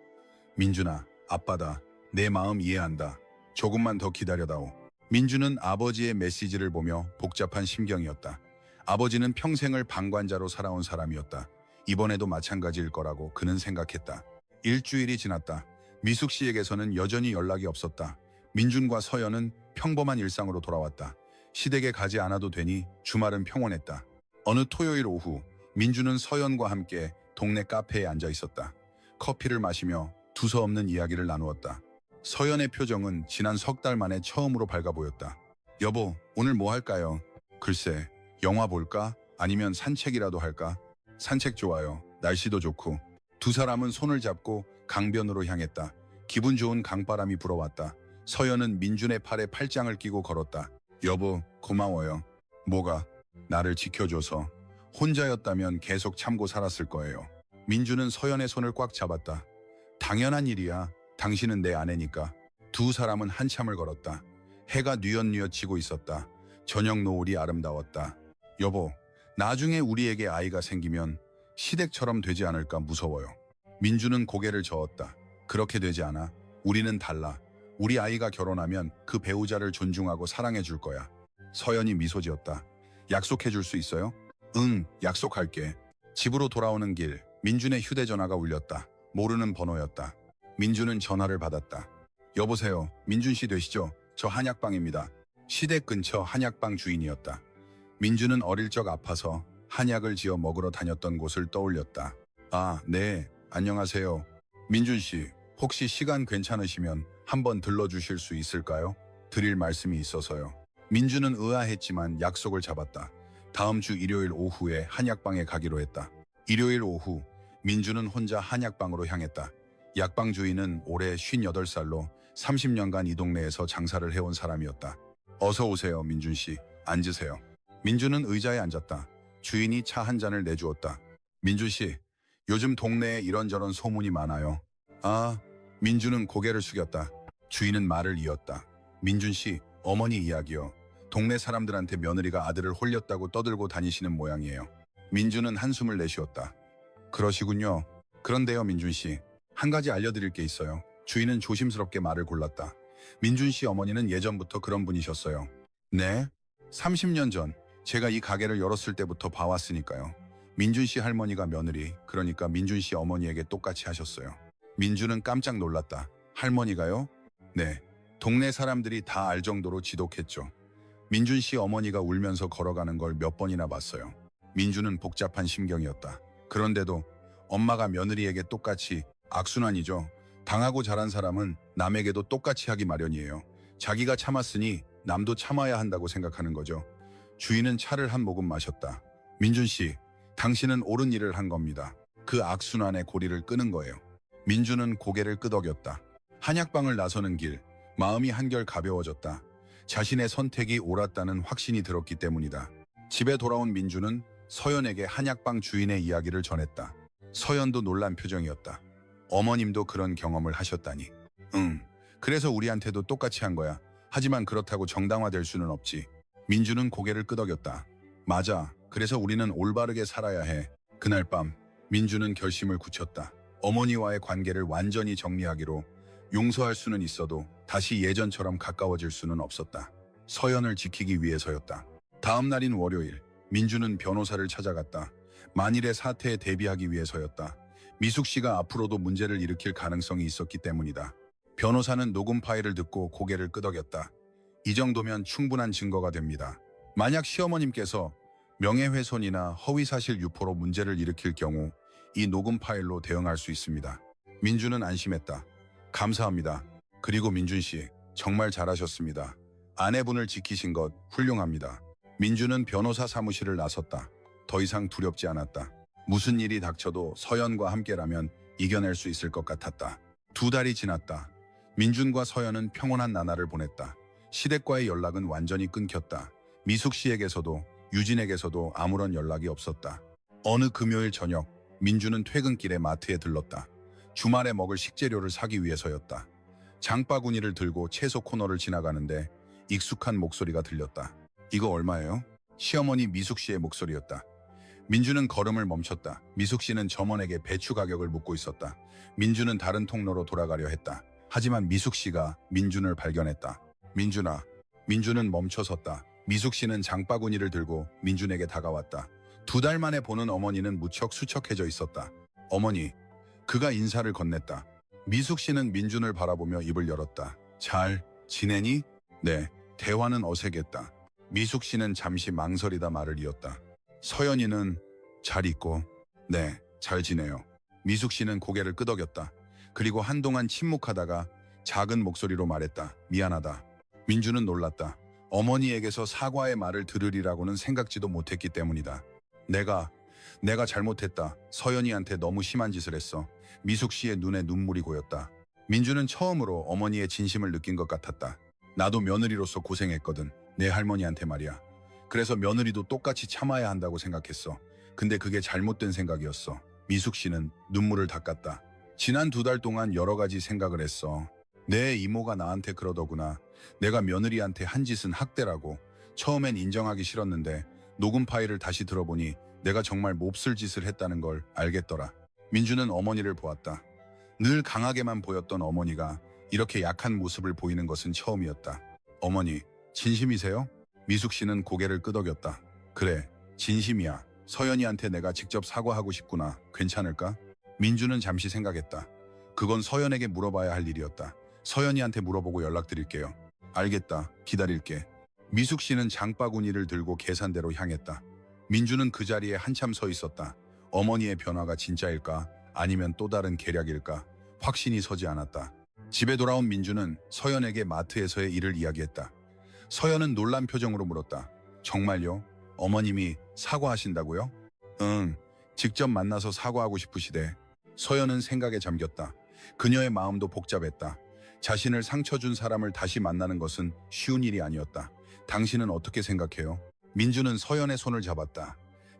민준아, 아빠다. 내 마음 이해한다. 조금만 더 기다려다오. 민준은 아버지의 메시지를 보며 복잡한 심경이었다. 아버지는 평생을 방관자로 살아온 사람이었다. 이번에도 마찬가지일 거라고 그는 생각했다. 일주일이 지났다. 미숙 씨에게서는 여전히 연락이 없었다. 민준과 서연은 평범한 일상으로 돌아왔다. 시댁에 가지 않아도 되니 주말은 평온했다. 어느 토요일 오후, 민준은 서연과 함께 동네 카페에 앉아 있었다. 커피를 마시며 두서없는 이야기를 나누었다. 서연의 표정은 지난 석 달 만에 처음으로 밝아 보였다. 여보, 오늘 뭐 할까요? 글쎄, 영화 볼까? 아니면 산책이라도 할까? 산책 좋아요. 날씨도 좋고. 두 사람은 손을 잡고 강변으로 향했다. 기분 좋은 강바람이 불어왔다. 서연은 민준의 팔에 팔짱을 끼고 걸었다. 여보, 고마워요. 뭐가? 나를 지켜줘서. 혼자였다면 계속 참고 살았을 거예요. 민준은 서연의 손을 꽉 잡았다. 당연한 일이야. 당신은 내 아내니까. 두 사람은 한참을 걸었다. 해가 뉘엿뉘엿 지고 있었다. 저녁 노을이 아름다웠다. 여보, 나중에 우리에게 아이가 생기면 시댁처럼 되지 않을까 무서워요. 민준은 고개를 저었다. 그렇게 되지 않아. 우리는 달라. 우리 아이가 결혼하면 그 배우자를 존중하고 사랑해 줄 거야. 서연이 미소 지었다. 약속해 줄 수 있어요? 응, 약속할게. 집으로 돌아오는 길, 민준의 휴대전화가 울렸다. 모르는 번호였다. 민주는 전화를 받았다. 여보세요. 민준 씨 되시죠? 저 한약방입니다. 시댁 근처 한약방 주인이었다. 민주는 어릴 적 아파서 한약을 지어 먹으러 다녔던 곳을 떠올렸다. 아, 네. 안녕하세요. 민준 씨, 혹시 시간 괜찮으시면 한번 들러주실 수 있을까요? 드릴 말씀이 있어서요. 민주는 의아했지만 약속을 잡았다. 다음 주 일요일 오후에 한약방에 가기로 했다. 일요일 오후, 민주는 혼자 한약방으로 향했다. 약방 주인은 올해 58살로 30년간 이 동네에서 장사를 해온 사람이었다. 어서 오세요, 민준 씨. 앉으세요. 민주는 의자에 앉았다. 주인이 차 한 잔을 내주었다. 민준 씨, 요즘 동네에 이런저런 소문이 많아요. 아, 민주는 고개를 숙였다. 주인은 말을 이었다. 민준 씨, 어머니 이야기요. 동네 사람들한테 며느리가 아들을 홀렸다고 떠들고 다니시는 모양이에요. 민주는 한숨을 내쉬었다. 그러시군요. 그런데요, 민준 씨. 한 가지 알려드릴 게 있어요. 주인은 조심스럽게 말을 골랐다. 민준 씨 어머니는 예전부터 그런 분이셨어요. 네? 30년 전 제가 이 가게를 열었을 때부터 봐왔으니까요. 민준 씨 할머니가 며느리, 그러니까 민준 씨 어머니에게 똑같이 하셨어요. 민주는 깜짝 놀랐다. 할머니가요? 네. 동네 사람들이 다 알 정도로 지독했죠. 민준 씨 어머니가 울면서 걸어가는 걸 몇 번이나 봤어요. 민주는 복잡한 심경이었다. 그런데도 엄마가 며느리에게 똑같이 악순환이죠. 당하고 자란 사람은 남에게도 똑같이 하기 마련이에요. 자기가 참았으니 남도 참아야 한다고 생각하는 거죠. 주인은 차를 한 모금 마셨다. 민준 씨, 당신은 옳은 일을 한 겁니다. 그 악순환의 고리를 끄는 거예요. 민주는 고개를 끄덕였다. 한약방을 나서는 길, 마음이 한결 가벼워졌다. 자신의 선택이 옳았다는 확신이 들었기 때문이다. 집에 돌아온 민주는 서연에게 한약방 주인의 이야기를 전했다. 서연도 놀란 표정이었다. 어머님도 그런 경험을 하셨다니. 응, 그래서 우리한테도 똑같이 한 거야. 하지만 그렇다고 정당화될 수는 없지. 민주는 고개를 끄덕였다. 맞아. 그래서 우리는 올바르게 살아야 해. 그날 밤, 민주는 결심을 굳혔다. 어머니와의 관계를 완전히 정리하기로. 용서할 수는 있어도 다시 예전처럼 가까워질 수는 없었다. 서연을 지키기 위해서였다. 다음 날인 월요일, 민주는 변호사를 찾아갔다. 만일의 사태에 대비하기 위해서였다. 미숙 씨가 앞으로도 문제를 일으킬 가능성이 있었기 때문이다. 변호사는 녹음 파일을 듣고 고개를 끄덕였다. 이 정도면 충분한 증거가 됩니다. 만약 시어머님께서 명예훼손이나 허위사실 유포로 문제를 일으킬 경우 이 녹음 파일로 대응할 수 있습니다. 민주는 안심했다. 감사합니다. 그리고 민준 씨, 정말 잘하셨습니다. 아내분을 지키신 것 훌륭합니다. 민주는 변호사 사무실을 나섰다. 더 이상 두렵지 않았다. 무슨 일이 닥쳐도 서연과 함께라면 이겨낼 수 있을 것 같았다. 2달이 지났다. 민준과 서연은 평온한 나날을 보냈다. 시댁과의 연락은 완전히 끊겼다. 미숙 씨에게서도 유진에게서도 아무런 연락이 없었다. 어느 금요일 저녁, 민주는 퇴근길에 마트에 들렀다. 주말에 먹을 식재료를 사기 위해서였다. 장바구니를 들고 채소 코너를 지나가는데 익숙한 목소리가 들렸다. 이거 얼마예요? 시어머니 미숙 씨의 목소리였다. 민주는 걸음을 멈췄다. 미숙 씨는 점원에게 배추 가격을 묻고 있었다. 민주는 다른 통로로 돌아가려 했다. 하지만 미숙 씨가 민준을 발견했다. 민준아. 민주는 멈춰섰다. 미숙 씨는 장바구니를 들고 민준에게 다가왔다. 2달 만에 보는 어머니는 무척 수척해져 있었다. 어머니. 그가 인사를 건넸다. 미숙 씨는 민준을 바라보며 입을 열었다. 잘 지내니? 네. 대화는 어색했다. 미숙 씨는 잠시 망설이다 말을 이었다. 서연이는 잘 있고, 네, 잘 지내요. 미숙 씨는 고개를 끄덕였다. 그리고 한동안 침묵하다가 작은 목소리로 말했다. 미안하다. 민주는 놀랐다. 어머니에게서 사과의 말을 들으리라고는 생각지도 못했기 때문이다. 내가 잘못했다. 서연이한테 너무 심한 짓을 했어. 미숙 씨의 눈에 눈물이 고였다. 민주는 처음으로 어머니의 진심을 느낀 것 같았다. 나도 며느리로서 고생했거든. 내 할머니한테 말이야. 그래서 며느리도 똑같이 참아야 한다고 생각했어. 근데 그게 잘못된 생각이었어. 미숙 씨는 눈물을 닦았다. 지난 2달 동안 여러 가지 생각을 했어. 내 이모가 나한테 그러더구나. 내가 며느리한테 한 짓은 학대라고. 처음엔 인정하기 싫었는데 녹음 파일을 다시 들어보니 내가 정말 몹쓸 짓을 했다는 걸 알겠더라. 민주는 어머니를 보았다. 늘 강하게만 보였던 어머니가 이렇게 약한 모습을 보이는 것은 처음이었다. 어머니, 진심이세요? 미숙 씨는 고개를 끄덕였다. 그래, 진심이야. 서연이한테 내가 직접 사과하고 싶구나. 괜찮을까? 민주는 잠시 생각했다. 그건 서연에게 물어봐야 할 일이었다. 서연이한테 물어보고 연락드릴게요. 알겠다. 기다릴게. 미숙 씨는 장바구니를 들고 계산대로 향했다. 민주는 그 자리에 한참 서 있었다. 어머니의 변화가 진짜일까? 아니면 또 다른 계략일까? 확신이 서지 않았다. 집에 돌아온 민주는 서연에게 마트에서의 일을 이야기했다. 서연은 놀란 표정으로 물었다. 정말요? 어머님이 사과하신다고요? 응, 직접 만나서 사과하고 싶으시대. 서연은 생각에 잠겼다. 그녀의 마음도 복잡했다. 자신을 상처 준 사람을 다시 만나는 것은 쉬운 일이 아니었다. 당신은 어떻게 생각해요? 민주는 서연의 손을 잡았다.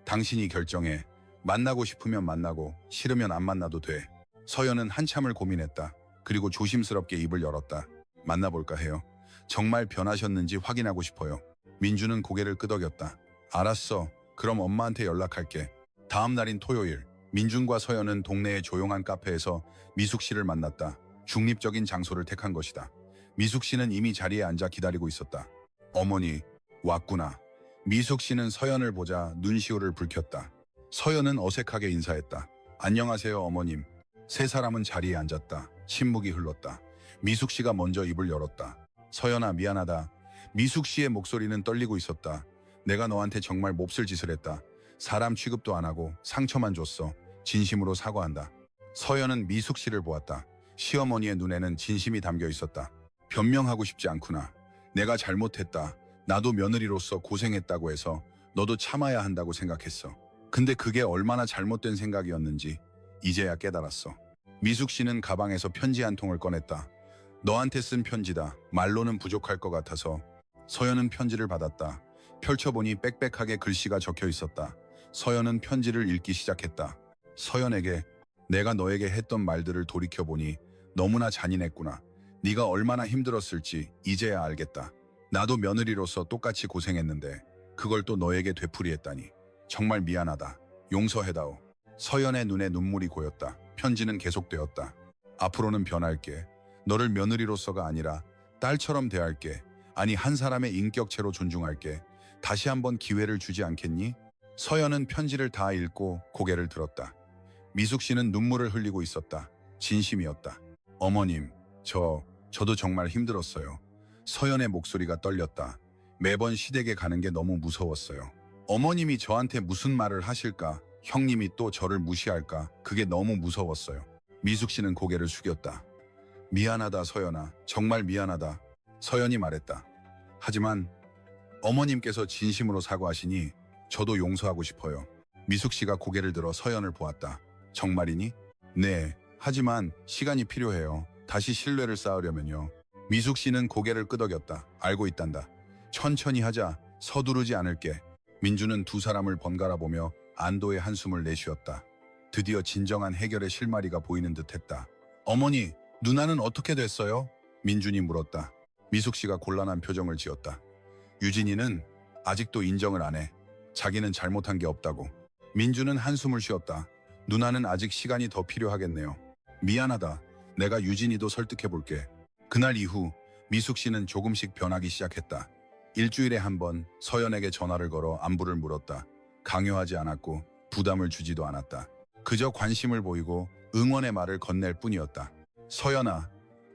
당신이 결정해. 만나고 싶으면 만나고 싫으면 안 만나도 돼. 서연은 한참을 고민했다. 그리고 조심스럽게 입을 열었다. 만나볼까 해요. 정말 변하셨는지 확인하고 싶어요. 민주는 고개를 끄덕였다. 알았어. 그럼 엄마한테 연락할게. 다음 날인 토요일, 민준과 서연은 동네의 조용한 카페에서 미숙 씨를 만났다. 중립적인 장소를 택한 것이다. 미숙 씨는 이미 자리에 앉아 기다리고 있었다. 어머니, 왔구나. 미숙 씨는 서연을 보자 눈시울을 붉혔다. 서연은 어색하게 인사했다. 안녕하세요, 어머님. 세 사람은 자리에 앉았다. 침묵이 흘렀다. 미숙 씨가 먼저 입을 열었다. 서연아, 미안하다. 미숙 씨의 목소리는 떨리고 있었다. 내가 너한테 정말 몹쓸 짓을 했다. 사람 취급도 안 하고 상처만 줬어. 진심으로 사과한다. 서연은 미숙 씨를 보았다. 시어머니의 눈에는 진심이 담겨 있었다. 변명하고 싶지 않구나. 내가 잘못했다. 나도 며느리로서 고생했다고 해서 너도 참아야 한다고 생각했어. 근데 그게 얼마나 잘못된 생각이었는지 이제야 깨달았어. 미숙 씨는 가방에서 편지 한 통을 꺼냈다. 너한테 쓴 편지다. 말로는 부족할 것 같아서. 서연은 편지를 받았다. 펼쳐보니 빽빽하게 글씨가 적혀 있었다. 서연은 편지를 읽기 시작했다. 서연에게 내가 너에게 했던 말들을 돌이켜보니 너무나 잔인했구나. 네가 얼마나 힘들었을지 이제야 알겠다. 나도 며느리로서 똑같이 고생했는데 그걸 또 너에게 되풀이했다니. 정말 미안하다. 용서해다오. 서연의 눈에 눈물이 고였다. 편지는 계속되었다. 앞으로는 변할게. 너를 며느리로서가 아니라 딸처럼 대할게. 아니, 한 사람의 인격체로 존중할게. 다시 한번 기회를 주지 않겠니? 서연은 편지를 다 읽고 고개를 들었다. 미숙 씨는 눈물을 흘리고 있었다. 진심이었다. 어머님, 저도 정말 힘들었어요. 서연의 목소리가 떨렸다. 매번 시댁에 가는 게 너무 무서웠어요. 어머님이 저한테 무슨 말을 하실까? 형님이 또 저를 무시할까? 그게 너무 무서웠어요. 미숙 씨는 고개를 숙였다. 미안하다, 서연아. 정말 미안하다. 서연이 말했다. 하지만 어머님께서 진심으로 사과하시니 저도 용서하고 싶어요. 미숙 씨가 고개를 들어 서연을 보았다. 정말이니? 네. 하지만 시간이 필요해요. 다시 신뢰를 쌓으려면요. 미숙 씨는 고개를 끄덕였다. 알고 있단다. 천천히 하자. 서두르지 않을게. 민주는 두 사람을 번갈아 보며 안도의 한숨을 내쉬었다. 드디어 진정한 해결의 실마리가 보이는 듯했다. 어머니, 누나는 어떻게 됐어요? 민준이 물었다. 미숙 씨가 곤란한 표정을 지었다. 유진이는 아직도 인정을 안 해. 자기는 잘못한 게 없다고. 민주는 한숨을 쉬었다. 누나는 아직 시간이 더 필요하겠네요. 미안하다. 내가 유진이도 설득해볼게. 그날 이후 미숙 씨는 조금씩 변하기 시작했다. 일주일에 한 번 서연에게 전화를 걸어 안부를 물었다. 강요하지 않았고 부담을 주지도 않았다. 그저 관심을 보이고 응원의 말을 건넬 뿐이었다. 서연아,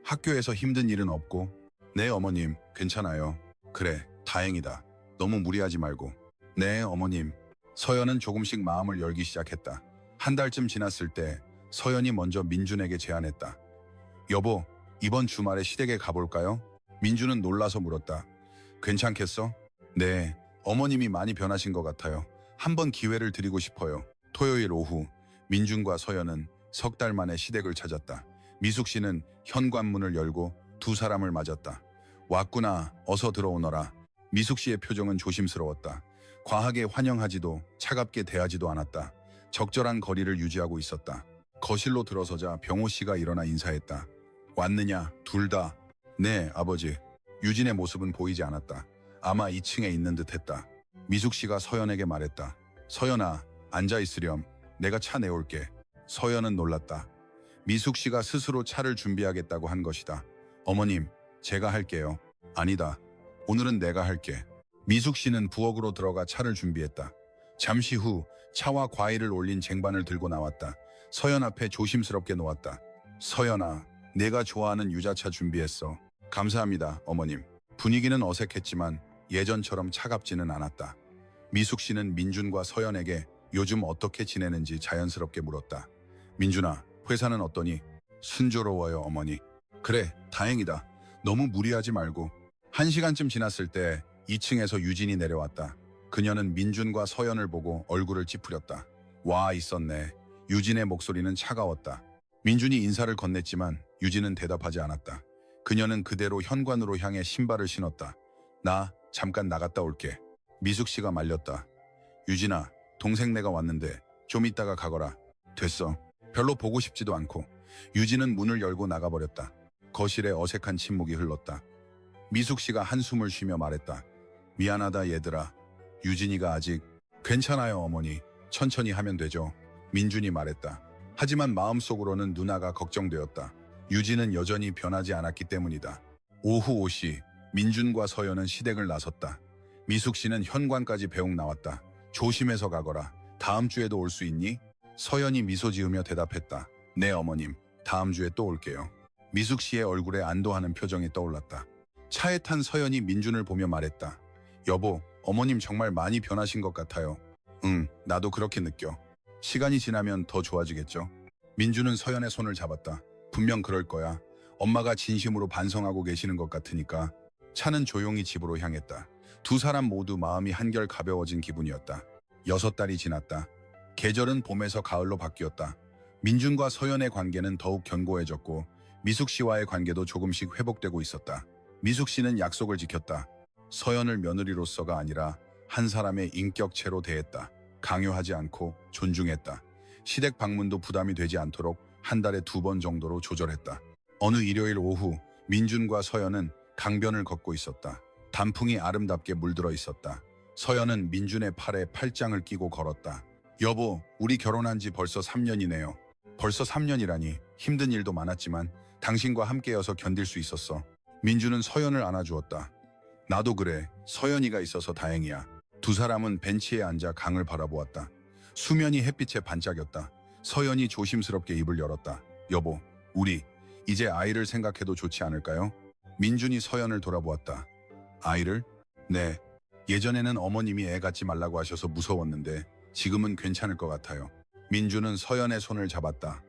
학교에서 힘든 일은 없고? 네, 어머님, 괜찮아요. 그래, 다행이다. 너무 무리하지 말고. 네, 어머님. 서연은 조금씩 마음을 열기 시작했다. 한 달쯤 지났을 때 서연이 먼저 민준에게 제안했다. 여보, 이번 주말에 시댁에 가볼까요? 민준은 놀라서 물었다. 괜찮겠어? 네, 어머님이 많이 변하신 것 같아요. 한번 기회를 드리고 싶어요. 토요일 오후, 민준과 서연은 석 달 만에 시댁을 찾았다. 미숙 씨는 현관문을 열고 두 사람을 맞았다. 왔구나, 어서 들어오너라. 미숙 씨의 표정은 조심스러웠다. 과하게 환영하지도 차갑게 대하지도 않았다. 적절한 거리를 유지하고 있었다. 거실로 들어서자 병호 씨가 일어나 인사했다. 왔느냐, 둘 다. 네, 아버지. 유진의 모습은 보이지 않았다. 아마 2층에 있는 듯했다. 미숙 씨가 서연에게 말했다. 서연아, 앉아있으렴. 내가 차 내올게. 서연은 놀랐다. 미숙 씨가 스스로 차를 준비하겠다고 한 것이다. 어머님, 제가 할게요. 아니다. 오늘은 내가 할게. 미숙 씨는 부엌으로 들어가 차를 준비했다. 잠시 후 차와 과일을 올린 쟁반을 들고 나왔다. 서연 앞에 조심스럽게 놓았다. 서연아, 내가 좋아하는 유자차 준비했어. 감사합니다, 어머님. 분위기는 어색했지만 예전처럼 차갑지는 않았다. 미숙 씨는 민준과 서연에게 요즘 어떻게 지내는지 자연스럽게 물었다. 민준아, 회사는 어떠니? 순조로워요, 어머니. 그래, 다행이다. 너무 무리하지 말고. 1시간쯤 지났을 때 2층에서 유진이 내려왔다. 그녀는 민준과 서연을 보고 얼굴을 찌푸렸다. 와, 있었네. 유진의 목소리는 차가웠다. 민준이 인사를 건넸지만 유진은 대답하지 않았다. 그녀는 그대로 현관으로 향해 신발을 신었다. 나 잠깐 나갔다 올게. 미숙 씨가 말렸다. 유진아, 동생 내가 왔는데 좀 이따가 가거라. 됐어. 별로 보고 싶지도 않고. 유진은 문을 열고 나가버렸다. 거실에 어색한 침묵이 흘렀다. 미숙 씨가 한숨을 쉬며 말했다. 미안하다 얘들아. 유진이가 아직. 괜찮아요 어머니. 천천히 하면 되죠. 민준이 말했다. 하지만 마음속으로는 누나가 걱정되었다. 유진은 여전히 변하지 않았기 때문이다. 오후 5시 민준과 서연은 시댁을 나섰다. 미숙 씨는 현관까지 배웅 나왔다. 조심해서 가거라. 다음 주에도 올 수 있니? 서연이 미소 지으며 대답했다. 네 어머님. 다음 주에 또 올게요. 미숙 씨의 얼굴에 안도하는 표정이 떠올랐다. 차에 탄 서연이 민준을 보며 말했다. 여보, 어머님 정말 많이 변하신 것 같아요. 응, 나도 그렇게 느껴. 시간이 지나면 더 좋아지겠죠. 민준은 서연의 손을 잡았다. 분명 그럴 거야. 엄마가 진심으로 반성하고 계시는 것 같으니까. 차는 조용히 집으로 향했다. 두 사람 모두 마음이 한결 가벼워진 기분이었다. 6달이 지났다. 계절은 봄에서 가을로 바뀌었다. 민준과 서연의 관계는 더욱 견고해졌고 미숙 씨와의 관계도 조금씩 회복되고 있었다. 미숙 씨는 약속을 지켰다. 서연을 며느리로서가 아니라 한 사람의 인격체로 대했다. 강요하지 않고 존중했다. 시댁 방문도 부담이 되지 않도록 한 달에 2번 정도로 조절했다. 어느 일요일 오후 민준과 서연은 강변을 걷고 있었다. 단풍이 아름답게 물들어 있었다. 서연은 민준의 팔에 팔짱을 끼고 걸었다. 여보, 우리 결혼한 지 벌써 3년이네요. 벌써 3년이라니. 힘든 일도 많았지만 당신과 함께여서 견딜 수 있었어. 민준은 서연을 안아주었다. 나도 그래. 서연이가 있어서 다행이야. 두 사람은 벤치에 앉아 강을 바라보았다. 수면이 햇빛에 반짝였다. 서연이 조심스럽게 입을 열었다. 여보, 우리 이제 아이를 생각해도 좋지 않을까요? 민준이 서연을 돌아보았다. 아이를? 네. 예전에는 어머님이 애 갖지 말라고 하셔서 무서웠는데 지금은 괜찮을 것 같아요. 민준은 서연의 손을 잡았다.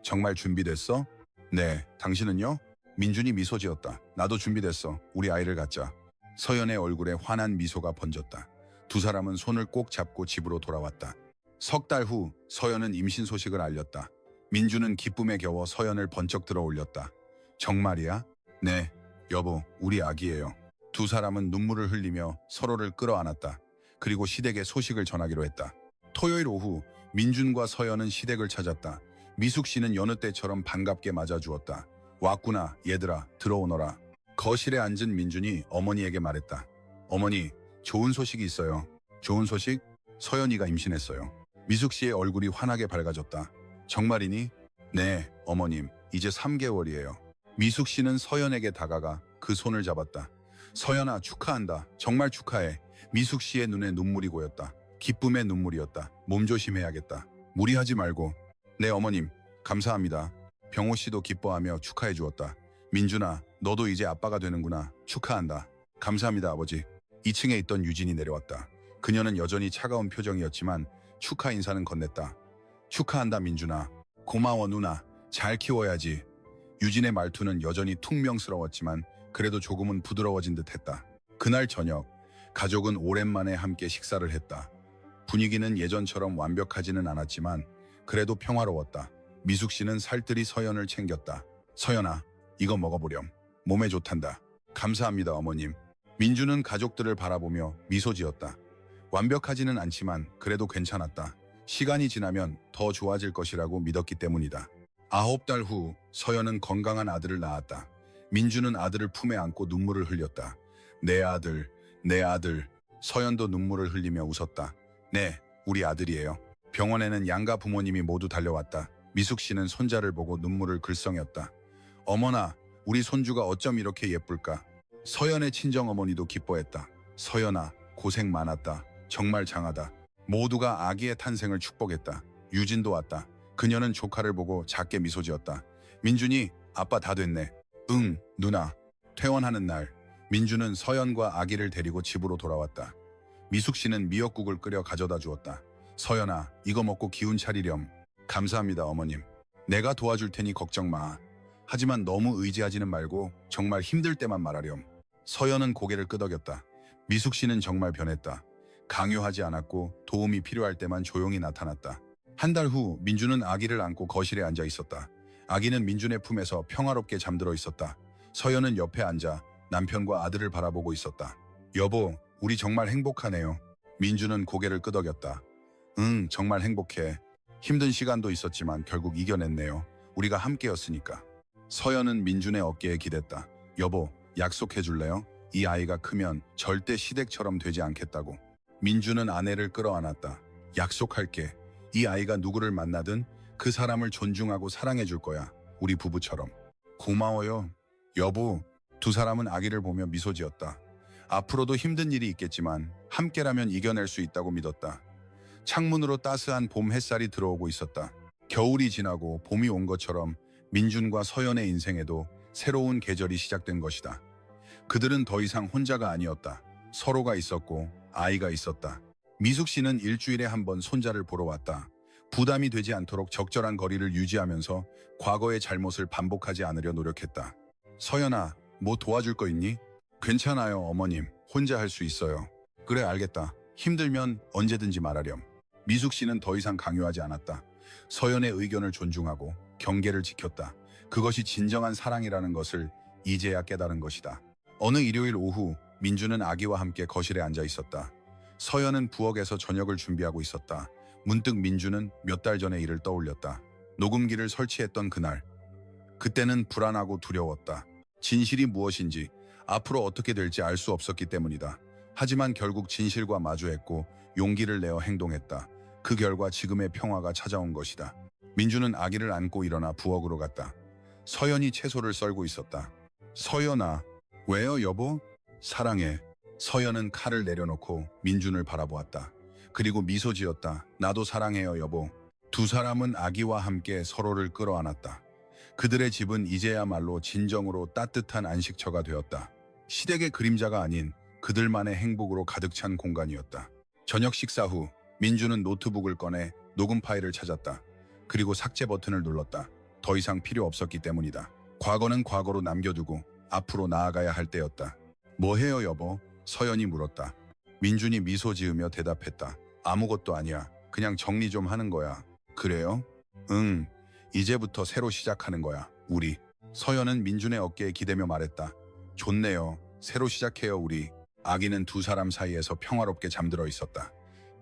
정말 준비됐어? 네. 당신은요? 민준이 미소 지었다. 나도 준비됐어. 우리 아이를 갖자. 서연의 얼굴에 환한 미소가 번졌다. 두 사람은 손을 꼭 잡고 집으로 돌아왔다. 3달 후 서연은 임신 소식을 알렸다. 민준은 기쁨에 겨워 서연을 번쩍 들어 올렸다. 정말이야? 네. 여보, 우리 아기예요. 두 사람은 눈물을 흘리며 서로를 끌어안았다. 그리고 시댁에 소식을 전하기로 했다. 토요일 오후 민준과 서연은 시댁을 찾았다. 미숙 씨는 여느 때처럼 반갑게 맞아주었다. 왔구나, 얘들아, 들어오너라. 거실에 앉은 민준이 어머니에게 말했다. 어머니, 좋은 소식이 있어요. 좋은 소식? 서연이가 임신했어요. 미숙 씨의 얼굴이 환하게 밝아졌다. 정말이니? 네, 어머님, 이제 3개월이에요. 미숙 씨는 서연에게 다가가 그 손을 잡았다. 서연아, 축하한다. 정말 축하해. 미숙 씨의 눈에 눈물이 고였다. 기쁨의 눈물이었다. 몸조심해야겠다. 무리하지 말고. 네, 어머님, 감사합니다. 병호 씨도 기뻐하며 축하해 주었다. 민준아, 너도 이제 아빠가 되는구나. 축하한다. 감사합니다, 아버지. 2층에 있던 유진이 내려왔다. 그녀는 여전히 차가운 표정이었지만 축하 인사는 건넸다. 축하한다, 민준아. 고마워, 누나. 잘 키워야지. 유진의 말투는 여전히 퉁명스러웠지만 그래도 조금은 부드러워진 듯했다. 그날 저녁, 가족은 오랜만에 함께 식사를 했다. 분위기는 예전처럼 완벽하지는 않았지만 그래도 평화로웠다. 미숙 씨는 살뜰히 서연을 챙겼다. 서연아, 이거 먹어보렴. 몸에 좋단다. 감사합니다, 어머님. 민주는 가족들을 바라보며 미소 지었다. 완벽하지는 않지만 그래도 괜찮았다. 시간이 지나면 더 좋아질 것이라고 믿었기 때문이다. 9달 후 서연은 건강한 아들을 낳았다. 민주는 아들을 품에 안고 눈물을 흘렸다. 내 아들, 내 아들. 서연도 눈물을 흘리며 웃었다. 네, 우리 아들이에요. 병원에는 양가 부모님이 모두 달려왔다. 미숙 씨는 손자를 보고 눈물을 글썽였다. 어머나, 우리 손주가 어쩜 이렇게 예쁠까? 서연의 친정어머니도 기뻐했다. 서연아, 고생 많았다. 정말 장하다. 모두가 아기의 탄생을 축복했다. 유진도 왔다. 그녀는 조카를 보고 작게 미소 지었다. 민준이 아빠 다 됐네. 응, 누나. 퇴원하는 날 민준은 서연과 아기를 데리고 집으로 돌아왔다. 미숙 씨는 미역국을 끓여 가져다 주었다. 서연아, 이거 먹고 기운 차리렴. 감사합니다, 어머님. 내가 도와줄 테니 걱정 마. 하지만 너무 의지하지는 말고 정말 힘들 때만 말하렴. 서연은 고개를 끄덕였다. 미숙 씨는 정말 변했다. 강요하지 않았고 도움이 필요할 때만 조용히 나타났다. 한 달 후 민준은 아기를 안고 거실에 앉아 있었다. 아기는 민준의 품에서 평화롭게 잠들어 있었다. 서연은 옆에 앉아 남편과 아들을 바라보고 있었다. 여보, 우리 정말 행복하네요. 민준은 고개를 끄덕였다. 응, 정말 행복해. 힘든 시간도 있었지만 결국 이겨냈네요. 우리가 함께였으니까. 서연은 민준의 어깨에 기댔다. 여보, 약속해 줄래요? 이 아이가 크면 절대 시댁처럼 되지 않겠다고. 민준은 아내를 끌어안았다. 약속할게. 이 아이가 누구를 만나든 그 사람을 존중하고 사랑해 줄 거야. 우리 부부처럼. 고마워요. 여보. 두 사람은 아기를 보며 미소 지었다. 앞으로도 힘든 일이 있겠지만 함께라면 이겨낼 수 있다고 믿었다. 창문으로 따스한 봄 햇살이 들어오고 있었다. 겨울이 지나고 봄이 온 것처럼 민준과 서연의 인생에도 새로운 계절이 시작된 것이다. 그들은 더 이상 혼자가 아니었다. 서로가 있었고 아이가 있었다. 미숙 씨는 일주일에 한 번 손자를 보러 왔다. 부담이 되지 않도록 적절한 거리를 유지하면서 과거의 잘못을 반복하지 않으려 노력했다. 서연아, 뭐 도와줄 거 있니? 괜찮아요, 어머님. 혼자 할 수 있어요. 그래, 알겠다. 힘들면 언제든지 말하렴. 미숙 씨는 더 이상 강요하지 않았다. 서연의 의견을 존중하고 경계를 지켰다. 그것이 진정한 사랑이라는 것을 이제야 깨달은 것이다. 어느 일요일 오후 민주는 아기와 함께 거실에 앉아 있었다. 서연은 부엌에서 저녁을 준비하고 있었다. 문득 민주는 몇 달 전의 일을 떠올렸다. 녹음기를 설치했던 그날. 그때는 불안하고 두려웠다. 진실이 무엇인지, 앞으로 어떻게 될지 알 수 없었기 때문이다. 하지만 결국 진실과 마주했고 용기를 내어 행동했다. 그 결과 지금의 평화가 찾아온 것이다. 민주는 아기를 안고 일어나 부엌으로 갔다. 서연이 채소를 썰고 있었다. 서연아. 왜요, 여보? 사랑해. 서연은 칼을 내려놓고 민준을 바라보았다. 그리고 미소 지었다. 나도 사랑해요, 여보. 두 사람은 아기와 함께 서로를 끌어안았다. 그들의 집은 이제야말로 진정으로 따뜻한 안식처가 되었다. 시댁의 그림자가 아닌 그들만의 행복으로 가득 찬 공간이었다. 저녁 식사 후 민주는 노트북을 꺼내 녹음 파일을 찾았다. 그리고 삭제 버튼을 눌렀다. 더 이상 필요 없었기 때문이다. 과거는 과거로 남겨두고 앞으로 나아가야 할 때였다. 뭐 해요, 여보? 서연이 물었다. 민준이 미소 지으며 대답했다. 아무것도 아니야. 그냥 정리 좀 하는 거야. 그래요? 응. 이제부터 새로 시작하는 거야. 우리. 서연은 민준의 어깨에 기대며 말했다. 좋네요. 새로 시작해요, 우리. 아기는 두 사람 사이에서 평화롭게 잠들어 있었다.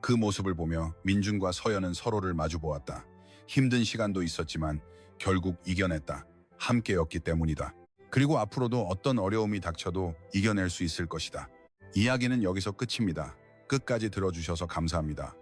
그 모습을 보며 민준과 서연은 서로를 마주 보았다. 힘든 시간도 있었지만 결국 이겨냈다. 함께였기 때문이다. 그리고 앞으로도 어떤 어려움이 닥쳐도 이겨낼 수 있을 것이다. 이야기는 여기서 끝입니다. 끝까지 들어주셔서 감사합니다.